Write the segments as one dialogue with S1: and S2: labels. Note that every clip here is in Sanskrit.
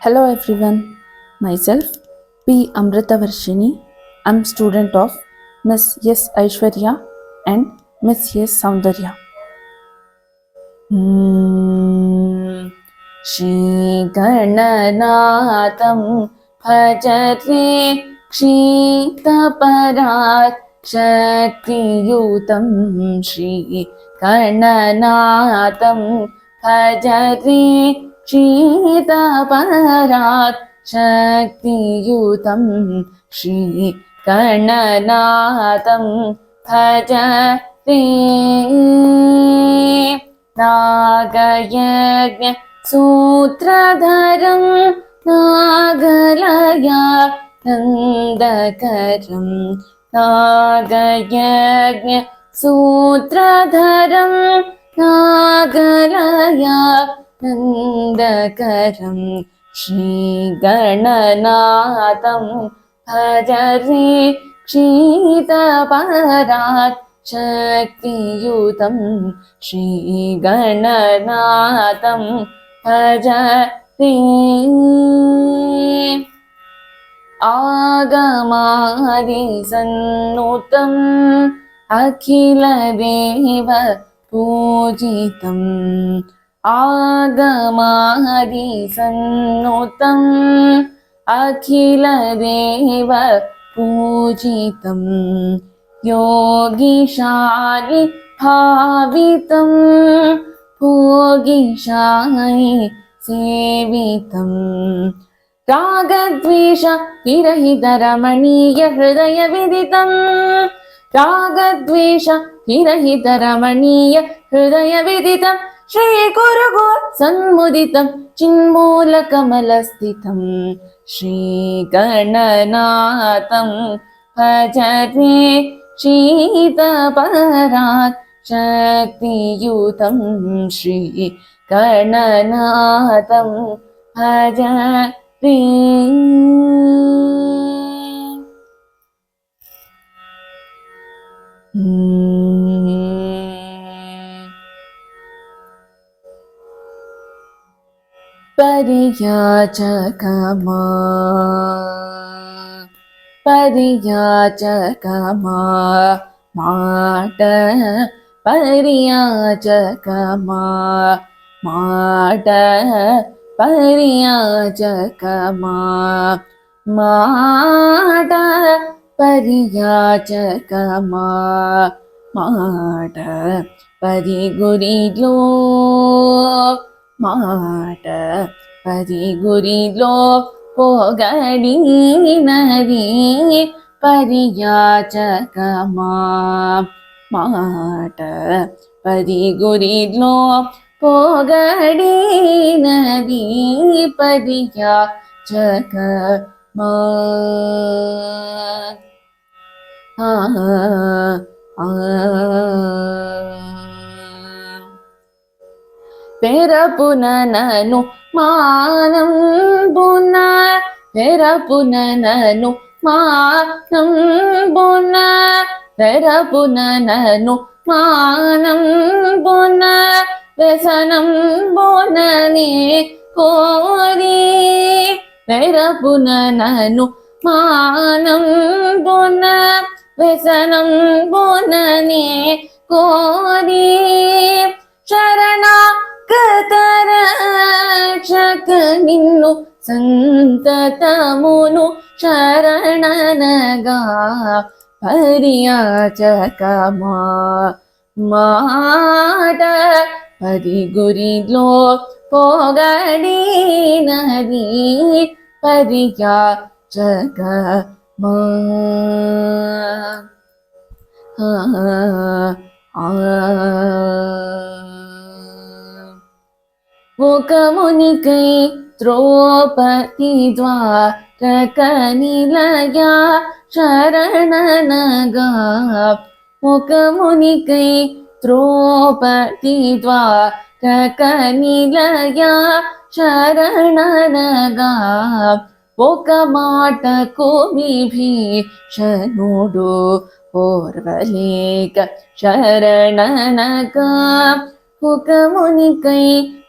S1: Hello everyone, myself P. Amritavarshini. I'm student of Miss S. Aishwarya and Miss S. Soundarya. श्रीगणनाथं भजते क्षीतपरात् शक्तियुतं श्रीगणनाथं भजते क्षीतपरात् शक्तियुतं श्रीगणनाथं भजते नागयज्ञ सूत्रधरं नागलया नन्दकरं नागयज्ञ सूत्रधरं नागलया नन्दकरं श्रीगणनाथं भजरे क्षीतपरात् शक्तियुतं श्रीगणनाथं भजते आगमादिसन्नुतम् अखिलदेव पूजितम् आगमादिसन्नुतम् अखिलदेव पूजितम् योगिशानि भावितं भोगिशानि सेवितं रागद्वेष विरहितरमणीय हृदय विदितं रागद्वेष विरहितरमणीय हृदय विदितं श्रीगुरुगो सन्मुदितं चिन्मूलकमलस्थितं श्रीगणनाथं भजते क्षीतपरात् शक्तियुतं श्रीगणनाथं भजते परियाचकमा परियाचकमा माट परियाचकमा माट परियाचकमा माट परियाचकमा माट परिगुरिलो माट परिगुरिलो पोगडीनदी परियाचकमा माट परिगुरिलो पोगडीनदी परियाचकमा पेरपुनननु मानं बुन पेरपुनननु मानं बुन पेरपुनननु मानं बुन व्यसनं बुनने कोरी पेरपुनननु मानं बुन व्यसनं बुनने कोरी शरणागतरक्षक निन्नु संततमुनु शरणनगा परियाचकमा माट परिगुरिलो पोगडीनदी परियाचकमा मुकमुनिकै द्रौपदी द्वारकनिलया शरणनगा मुकमुनिकै द्रौपदी द्वारकनिलया शरणनगा ఒక విభీషణుడు ఓర్వలేక శరణనగా ముఖమునికై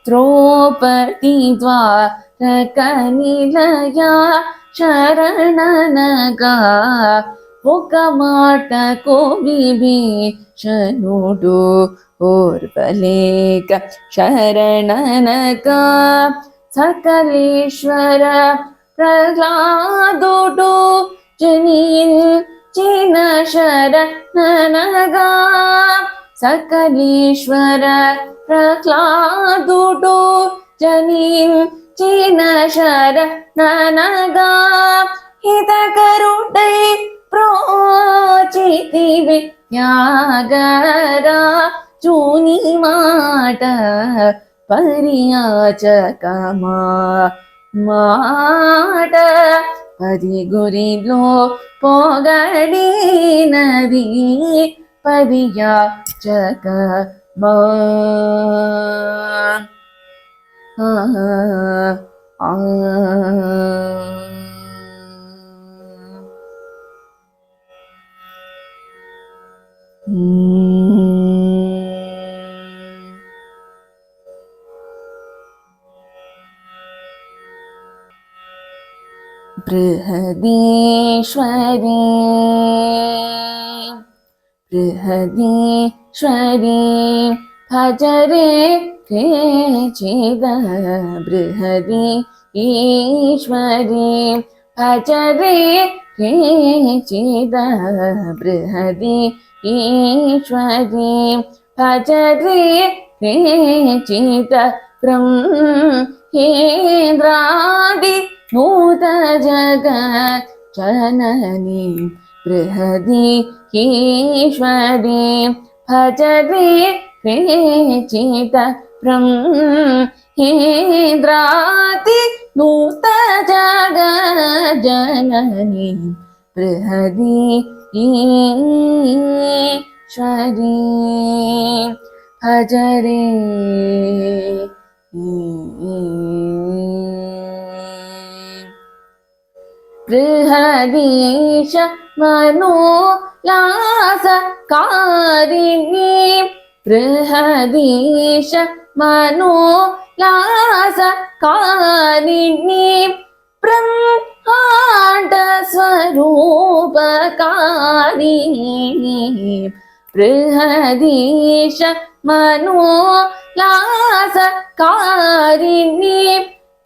S1: ద్రౌపది ద్వారకనిలయ ರಕನಿಲಯ ಶರಣನಗ ఒక మాటకు విభీషణుడు ఓర్వలేక శరణనక సకలేశ్వర ప్రహ్లాదుడు జనించిన శరణనగా సకలేశ్వర ప్రహ్లాదుడు జనించిన శరణనగా హితకరుడై ప్రోచితివి త్యాగరా చూని మాట పరియాచకమా మాట పది గురిలో పొగడినది పరియాచకమా బృహదీశ్వరీ బృహదీశ్వరీ భజరే కేచిద బృహదీశ్వరీ భజరే కేచిద బృహదీశ్వరీ భజరే కేచిద బ్రహ్మేంద్రాది నూత జగత్ జననీ బృహదీశ్వరీ భజరే కేచిద బ్రహ్మేంద్రాది నూత జగత్ జననీ బృహదీశ్వరీ భజరే బృహదీశ మనోల్లాసకారిణీ బృహదీశ మనోల్లాసకారిణీ బ్రహ్మాండ స్వరూపకారిణీ బృహదీశ మనోల్లాసకారిణీ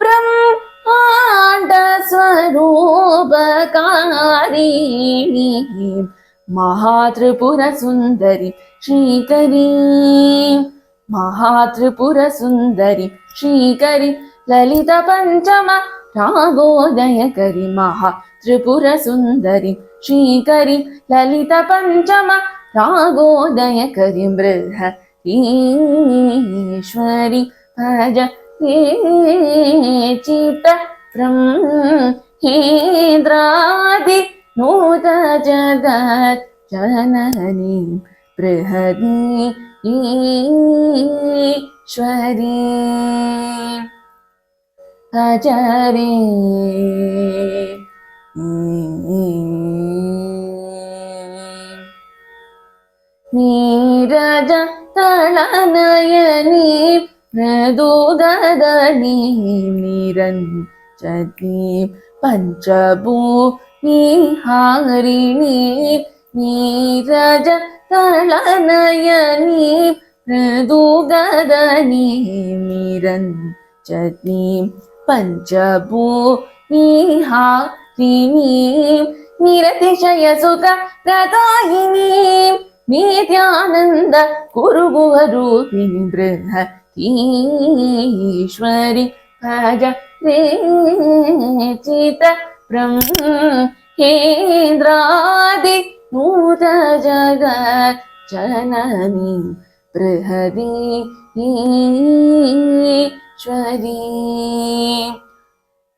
S1: బ్రహ్మాండ స్వరూపకారిణీ మహాత్రిపుర సుందరి శ్రీకరీ మహాత్రిపుర సుందరి శ్రీకరి లలిత పంచమ రాగోదయకరి మహాత్రిపుర సుందరి శ్రీకరి లలిత పంచమ రాగోదయకరి బృహదీశ్వరి భజ చిత బ్రహ్మేంద్రాది నూత జగత్ జననీ బృహదీశ్వరీ భజరే నీరజ తళనయనీ మృదుదనీ నిరంజనీ పంచభూమిహారిణీ నీరజ తళనయనీ మృదుగదనీ నిరంజనీ పంచభూమిహారిణీ నిరతిశయ సుఖ ప్రదాయినీ నిత్యానంద కురుగుహరూపిణి బృహదీశ్వరి భజ చిత బ్రహ్మేంద్రాది నూత జగత్ జననీ బృహదీశ్వరీ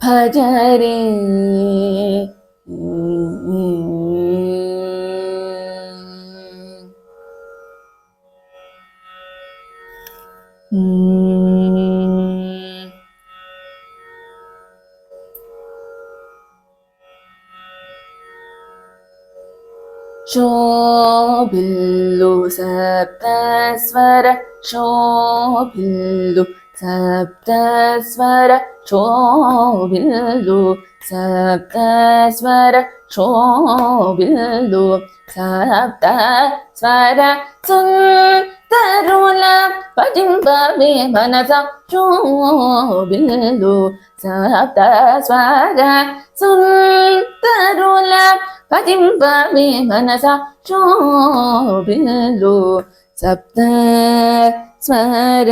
S1: భజరే ಶೋಭಿಲ್ಲು ಸಪ್ತಸ್ವರ ಶೋಭಿಲ್ಲು सप्तस्वर शोभिल्लु सप्तस्वर शोभिल्लु सप्तस्वर सुन्दरुल पठिम्पवे मनसा शोभिल्लु सप्तस्वर सुन्दरुल पठिम्पवे मनसा शोभिल्लु सप्तस्वर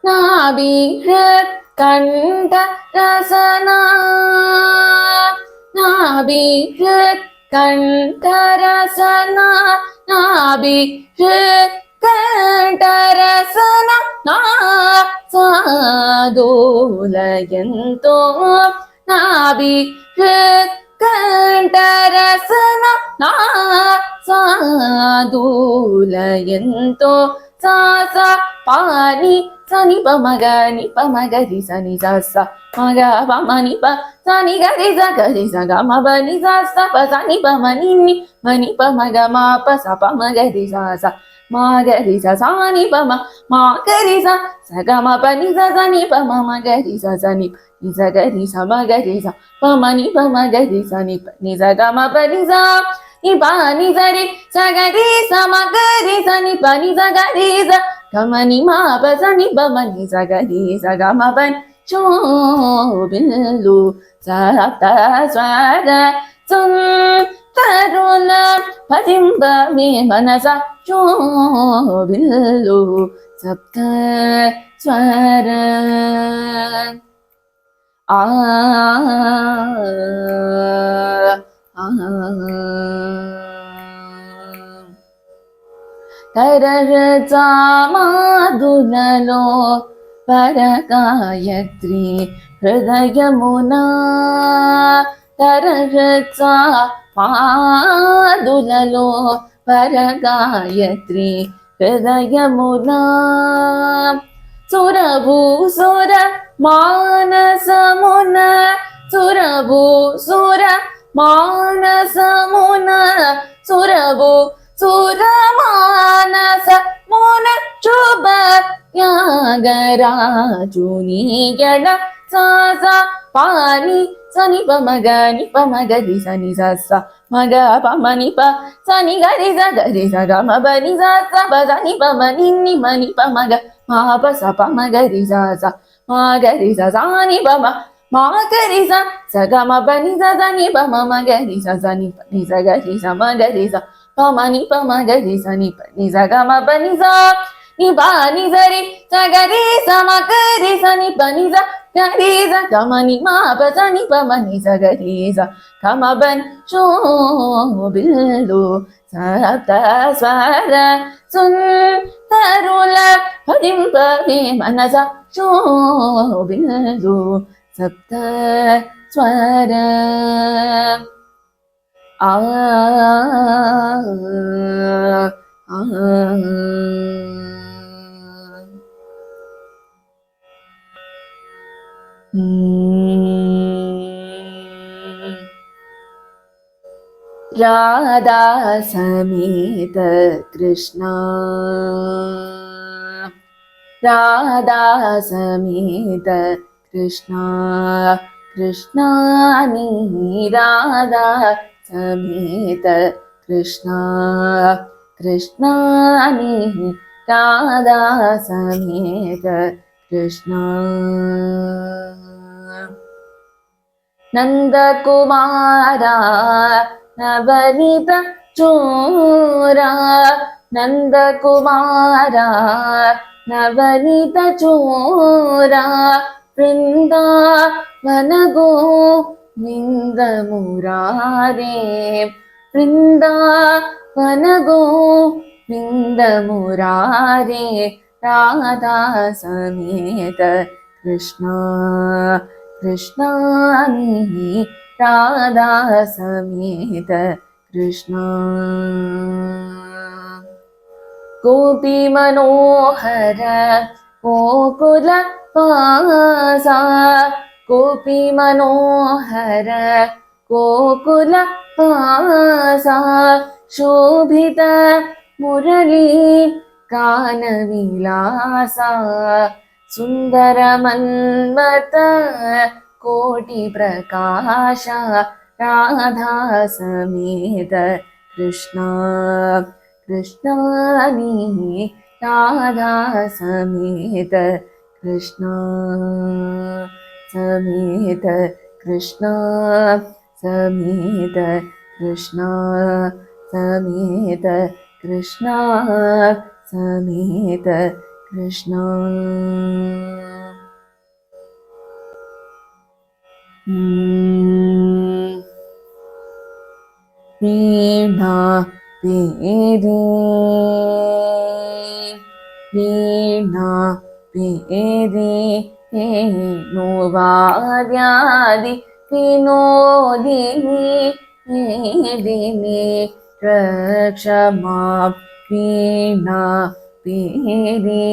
S1: नाभिहृत् कंठ रसना नाभिहृत् कंठ रसना नाभिहृत् कंठ रसना ना सादोलयन्तो नाभिहृत् कंठ रसना ना सादोलयन्तो सा सा पानी सनि प मग नि प मग रि स नि सा सा मग प म नि प स नि ग रि स ग म प नि सा सा प स नि प म नि प मग म प स प म ग रि सा सा म ग रि सा सा नि प म ग रि सा स ग म प नि सा सा नि प म ग रि सा सा नि स ग रि सा म ग रि सा प म ग रि सा नि स ग म प नि सा ni pa ni sa ri sa ga ri sa ma ga ri sa ni pa ni sa ga ri sa ga ma ni ma pa sa ni pa ma ni sa ga ri sa ga ma pa शोभिल्लु सप्तस्वर सुन्दरुल पठिम्पवे मनसा शोभिल्लु सप्तस्वर करहृचा माधुలలో परगायत्री हृदयमुना करहृचा माधुలలో परगायत्री हृदयमुना सुरभूसुर मानसमुन सुरभूसुर मानसमुन सुरभूसुर मानस मुन शुभ यागराजुनी गण सा सा पानी सनि प मग नि प मग रि स नि सा सा मग प म नि प स नि ग रि स ग म प नि सा सा प स नि प म नि प मग म प स प मग रि सा सा म ग रि सा सा नि प म ग रि सा स ग म प नि सा सा नि प म ग रि सा सा नि स ग रि सा म ग रि सा प म नि प म ग रि सा नि स ग म प नि सा ni pa ni sa ri sa ga ri sa ma ga ri sa ni pa ni sa ga ri sa ga ma ni ma pa sa ni pa ma ni sa ga ri sa ga ma ban शोभिल्लु सप्तस्वर सुन्दरुल पठिम्पवे मनसा शोभिल्लु सप्तस्वर राधा समेत कृष्णा राधा समेत कृष्णा कृष्णानी राधा समेत कृष्णा कृष्णानी राधा समेत कृष्णा नंदकुमारा नवनीत चोरा नंदकुमारा नवनीत चोरा वृंदावन गोविंद मुरारे वृंदावन गोविंद मुरारे राधा समेत कृष्णा कृष्णानी राधा समेत कृष्णा गोपी मनोहर गोकुल वासा गोपी मनोहर गोकुल वासा शोभित मुरली गानविलासा सुंदर मन्मथ कोटि प्रकाश राधा समेत कृष्णा कृष्णानी राधा समेत कृष्णा समेत कृष्णा समेत कृष्णा समेत कृष्णा समेत कृष्णा वीणा पेरी वीणा पेरी वेणुवाद्यादि विनोदिनी मेदिनी रक्ष मां वीणा पेरी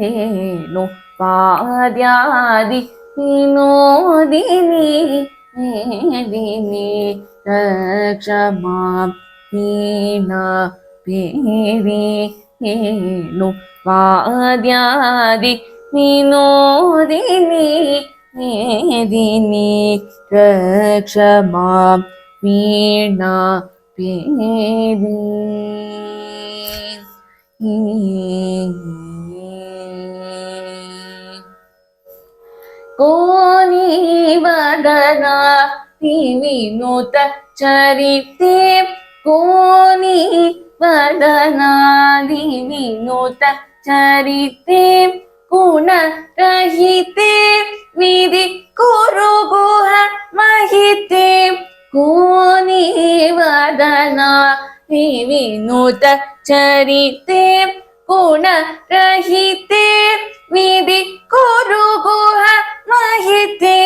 S1: वेणुवाद्यादि विनोदिनी मेदिनी रक्ष मां वीणा पेरी वेणुवाद्यादि विनोदिनी मेदिनी रक्ष मां वीणा पेरी कोनी वदना विनोत चरिते कोनी वदना विनोत चरिते गुण रहिते विधि कुरु गुह महिते कोनी वदना विनोत चरिते गुण रहिते विधि कुरु गुह महिते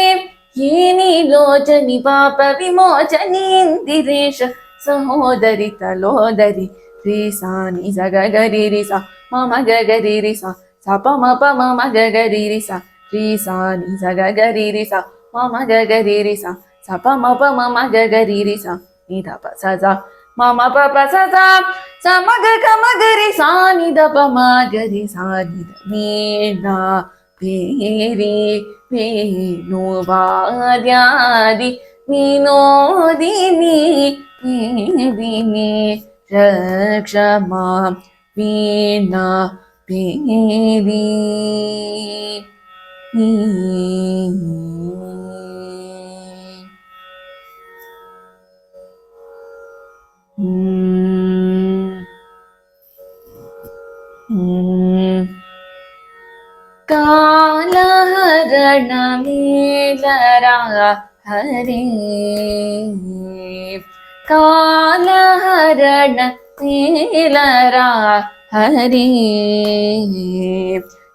S1: येनी लोचनी पाप विमोचनी इंदिरेश सहोदरी तलोदरी ಶ್ರೀ ಸಾನಿ ಸಗಗರಿ ರಿ ಸ ಮಮ ಗಗರಿ ರಿ ಸ ಸ ಪ ಮ ಪ ಮಮ ಗಗರಿ ರಿ ಸ ಶ್ರೀ ಸಾನಿ ಸಗಗರಿ ರಿ ಸ ಮಮ ಗಗರಿ ರಿ ಸ ಸ ಪ ಮ ಪ ಮಮ ಗಗರಿ ರಿ ಸ ನಿ ದ ಪ ಸ ಸ ಮಮ ಪ ಪ ಸ ಸ ಸ ಮ ಗ ಗ ಮ ಗ ರಿ ಸ ನಿ ದ ಪ ಮ ಗ ರಿ ಸ ನಿ ದ ವೀಣಾ ಪೇರಿ ವೇಣುವಾದ್ಯಾದಿ ವಿನೋದಿನಿ ಮೇದಿನಿ रक्ष मां वीणा पेरी कालहरण मेलरा हरे कालहरण मेलरा हरे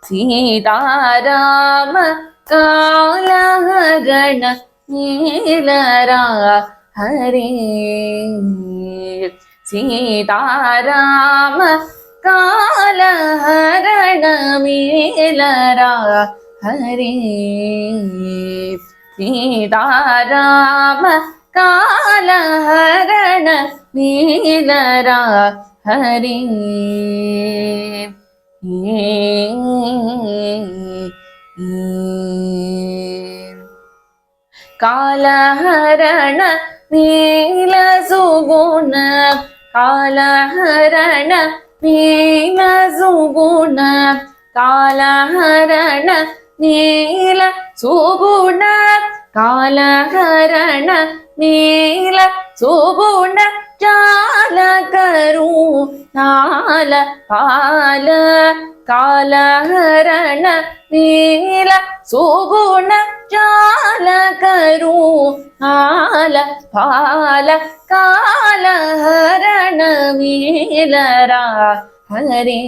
S1: सीताराम कालहरण मेलरा हरे सीताराम कालहरण मेलरा हरे सीताराम कालहरण मेलरा हरे कालहरण नील सुगुण कालहरण नील सुगुण कालहरण नील सुगुण कालहरण नील सुगुण चाल करू नाल पाल कालहरण नील सुगुण चाल करू नाल पाल कालहरण मेलरा हरे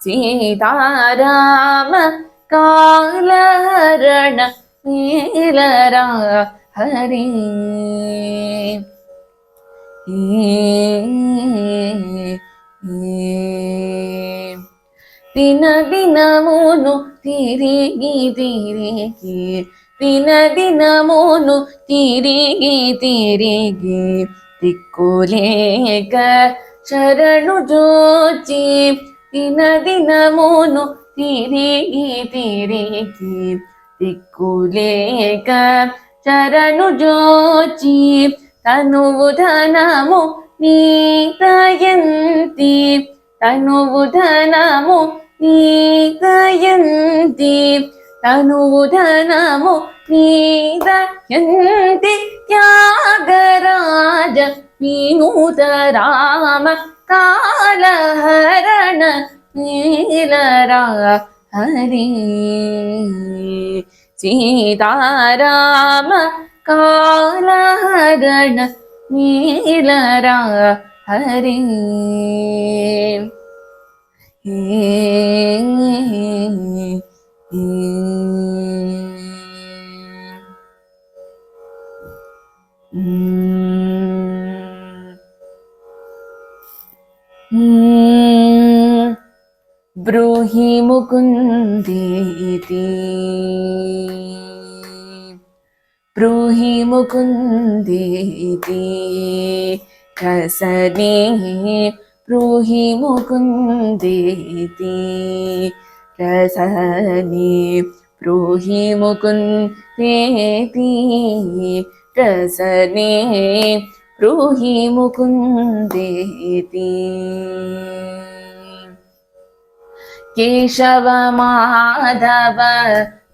S1: सीताराम कालहरण मेलरा हरे ದಿನ ದಿನವೂನು ತಿರುಗಿ ತಿರುಗಿ ದಿನ ದಿನಮೂನು ತಿರಿಗಿ ತಿರಿಗಿ ದಿಕ್ಕುಲೇಕ ಶರಣು ಜೋಚಿ ದಿನ ದಿನಮೂನು ತಿರಿಗಿ ತಿರಿಗಿ ದಿಕ್ಕುಲೇಕ ಶರಣು ಜೋಚಿ ತನುವು ಧನಮು ನೀತಯಂತಿ ತನುವು ಧನಮು ನೀತಯಂತಿ ತನುವು ಧನಮು ನೀತಯಂತಿ ತ್ಯಾಗರಾಜ ವಿನೂತ ರಾಮ ಕಾಲಹರಣ ನೀಲರಾ ಹರಿ ಸೀತಾರಾಮ ಕಾಲಹರಣ ನೀಲರಾ ಹರಿ ಬ್ರೂಹಿ ಮುಕುಂದೇತಿ ಬ್ರೂಹಿ ಮುಕುಂದೇತಿ ರಸನೆ ಬ್ರೂಹಿ ಮುಕುಂದೇತಿ ರಸನೆ ಬ್ರೂಹಿ ಮುಕುಂದೇತಿ ರಸನೆ ಬ್ರೂಹಿ ಮುಕುಂದೇತಿ ಕೇಶವ ಮಾಧವ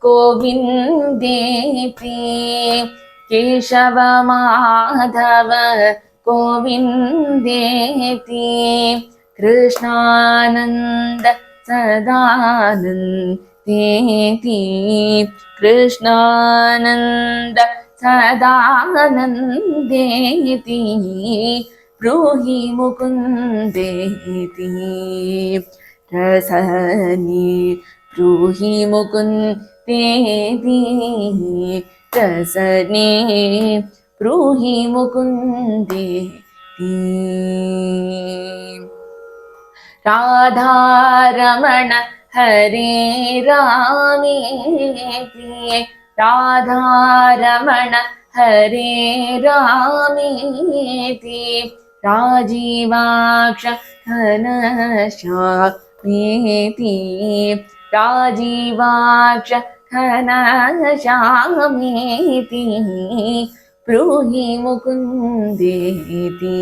S1: ಗೋವಿಂದೇತಿ ಕೇಶವ ಮಾಧವ ಗೋವಿಂದೇತಿ ಕೃಷ್ಣಾನಂದ ಸದಾನಂದೇತಿ ಕೃಷ್ಣಾನಂದ ಸದಾನಂದೇತಿ ಬ್ರೂಹಿ ಮುಕುಂದೇತಿ ರಸನಿ ಬ್ರೂಹಿ ಮುಕುಂದೇತಿ ರಸನೆ ಬ್ರೂಹಿ ಮುಕುಂದೇತಿ ರಾಧಾರಮಣ ಹರೇ ರಾಮೇತಿ ರಾಧಾರಮಣ ಹರೇ ರಾಮೇತಿ ರಾಜೀವಾಕ್ಷ ಘನಶ್ಯಾಮೇತಿ ರಾಜೀವಾಕ್ಷ ಘನಶ್ಯಾಮೇತಿ ಬ್ರೂಹಿ ಮುಕುಂದೇತಿ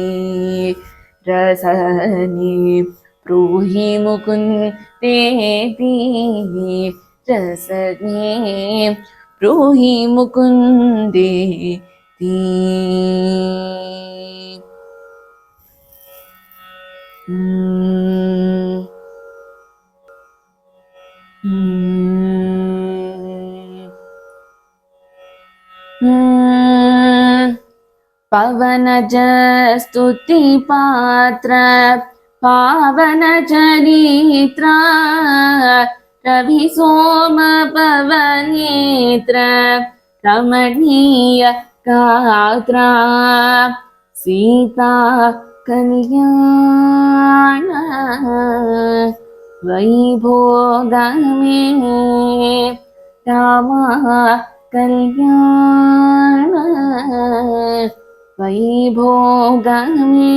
S1: ರಸನೆ ಬ್ರೂಹಿ ಮುಕುಂದೇತಿ ರಸನೆ ಬ್ರೂಹಿ ಮುಕುಂದೇತಿ पवनज स्तुति पात्र पावन चरित्र रवि सोम पवनेत्र रमणीय गात्र सीता कल्याण वैभोगमे राम कल्याण वैभोगमे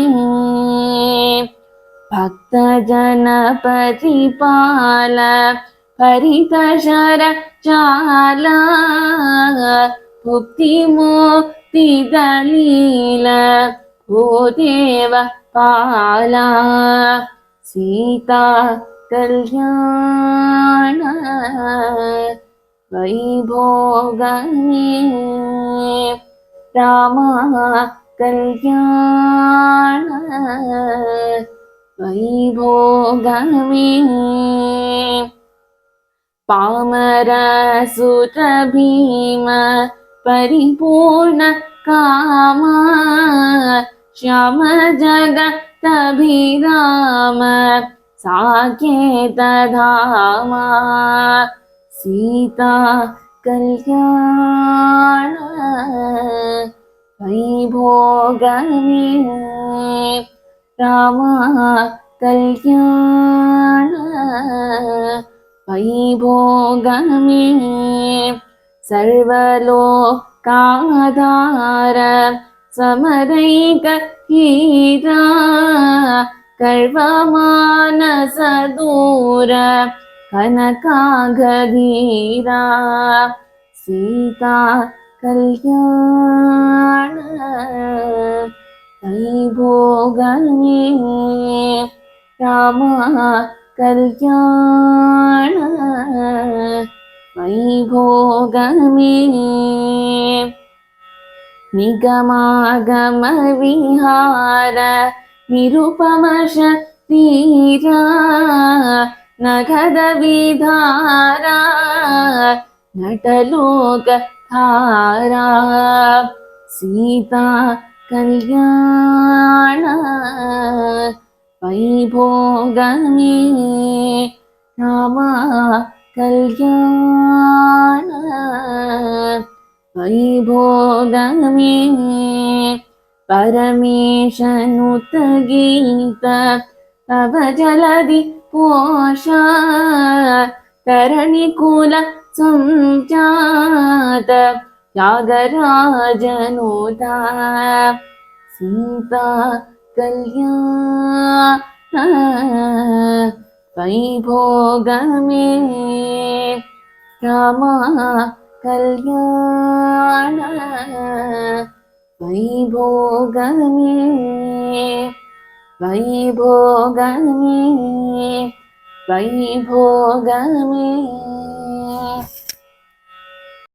S1: भक्तजन परिपाल परितशर चाल भुक्ति मुक्ति दलील ओ देव पाला सीता कल्याण वैभोगमे राम कल्याण वैभोगमे पामर सुत भीम परिपूर्ण काम श्याम जगत अभिराम साकेत धाम सीता कल्याण वैभोगमे राम कल्याण वैभोगमे सर्वलोकाधार समरैकहीरा कर्वमानसदूर कनकागधीरा सीता कल्याण वैभोगमे राम कल्याण वैभोगमे निगमागमविहार निरुपमश तीरा नगदविधारा नटलोकधारा सीता कल्याण वैभोगमे राम कल्याण वैभोगमे परमेशनुतगीत तव जलधि पोषा तरणिकुल संजात त्यागराजनुता सीता कल्याण वैभोगमे राम कल्याण वैभोगमे वैभोगमे वैभोगमे।